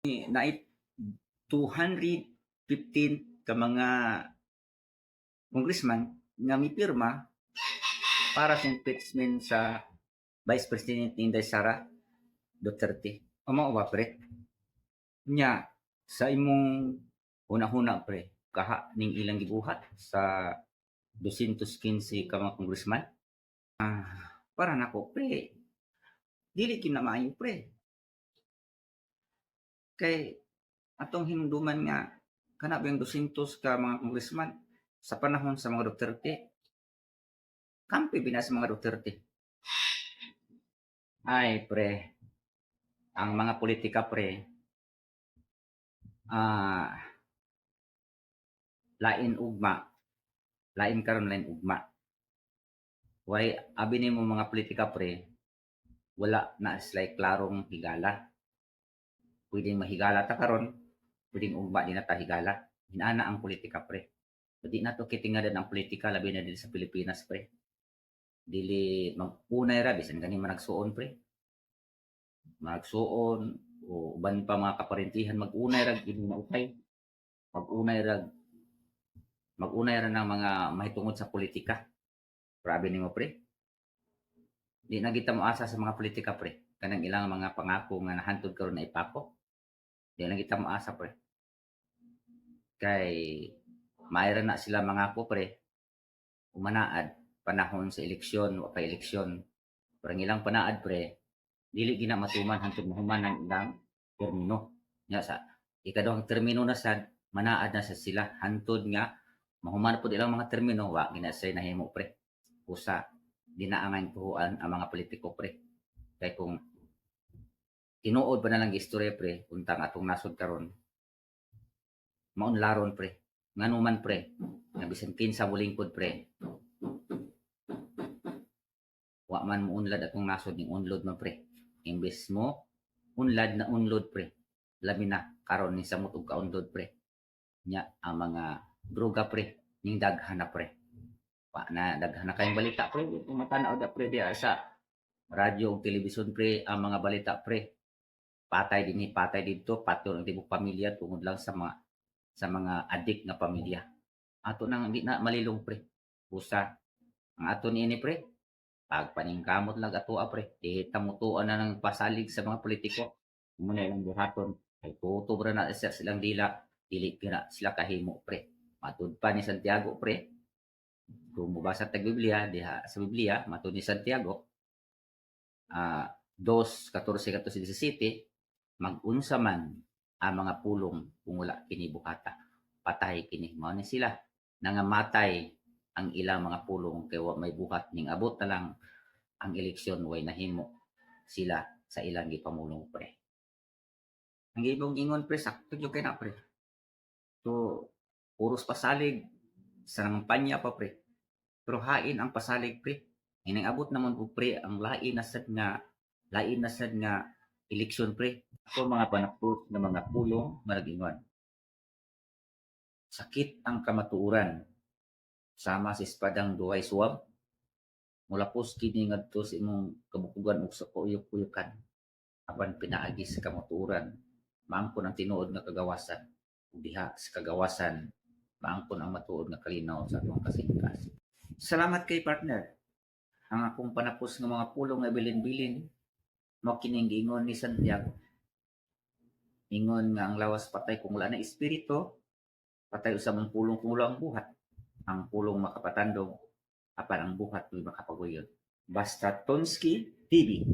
na 215 ka mga congressman nga mipirma para sa impeachment sa Vice President Inday Sara Duterte. O mao ba pre? Nya sa imong una-una pre, kaha ning ilang gibuhat sa 215 ka mga congressman. Para nako pre, dili kina maayo pre. Kay atong hinumduman nga kana ba yung 200 ka mga congressman sa panahon sa mga Duterte, kampi binas mga Duterte. Ay pre, ang mga politika pre, lain ugma, lain karon lain ugma. Why abi nimo mga politika pre, wala na sila klarong higala. Pwedeng mahigala ta karon, pwedeng ugma di na ta higala. Hinana ang politika pre. Di na to kitingadan ang politika labi na dili sa Pilipinas pre. Dili mag-unay ra bisan gani managsuon pre. Magsuon o uban pa mga kaparentihan mag-unay ra gid maupay. Mag-unay ra ng mga mahitungod sa politika. Grabe nimo pre. Di na kita moasa sa mga politika pre. Kanang ilang mga pangako nga nahantod karon na ipako. Di na kita moasa pre. Kay mayroon na sila mangako pre. Umanaad panahon sa eleksyon o kay eleksyon. Parang ilang panaad pre. Dili gina matuman hantod mahuman ang ilang termino. Nya sa ikaduhang termino na sad manaad na sa sila hantod nga mahuman pud ilang mga termino wa ginasay nahimo pre. Usa dinaangan tuhuan ang mga politiko pre. Kay kung tinuod pa na lang istorya pre, untang atong nasod karon, maunlaron pre. Nganuman pre, nga bisan kinsa bulingkod pre, wa man mo unlad atong nasod ning unlod man pre. Imbes mo unlad na unlod pre. Labi na karon ni samot og kaunlod pre. Nya ang mga droga pre, ning daghan na pre. Wa na daghan na kayong balita pre, kung matanaw da pre diya sa radyo ug telebisyon pre ang mga balita pre. Patay dinhi, patay dito, patay ang tibok pamilya tungod lang sa mga adik nga pamilya. Ato nang di na malilong pre. Usa ang ato niini pre, pagpaningkamot lang ato pre. Di tamutuan na ng pasalig sa mga politiko. Muna ilang buhaton, ay tuto ra na sa silang dila, dili pira sila kahimo pre. Matud pa ni Santiago pre. Kung mubasa tag Biblia, diha sa Biblia, matud ni Santiago, 2:14-17, mag-unsa man ang mga pulong kung wala kini bukata, patay kini. Mao ni sila nangamatay ang ilang mga pulong kay wa may buhat ning abot na lang ang eleksyon way nahimo sila sa ilang gipamulong pre. Ang ibong ingon pre sakto gyud kay na pre. To puros pasalig sa kampanya pa pre. Pero hain ang pasalig pre. Ining abot naman po pre ang lain na sad nga eleksyon pre. Ako mga panakot na mga pulong maragingon. Sakit ang kamatuuran. Sama sa espadang duway suwab. Mulapos kini ngadto sa imong kabukugan ug sa kuyok-kuyukan. Apan pinaagi sa kamatuuran. Maangkon ang tinuod nga kagawasan. Diha sa kagawasan, maangkon ang matuod nga kalinaw sa atong kasingkas. Salamat kay partner. Ang akong panapos ng mga pulong nga bilin-bilin, mo kining giingon ni Santiago. Ingon nga ang lawas patay kung wala na espiritu, patay usab ang pulong kung wala ang buhat. Ang pulong makapatandog, apan ang buhat may makapaguyod. Basta Tonsky TV.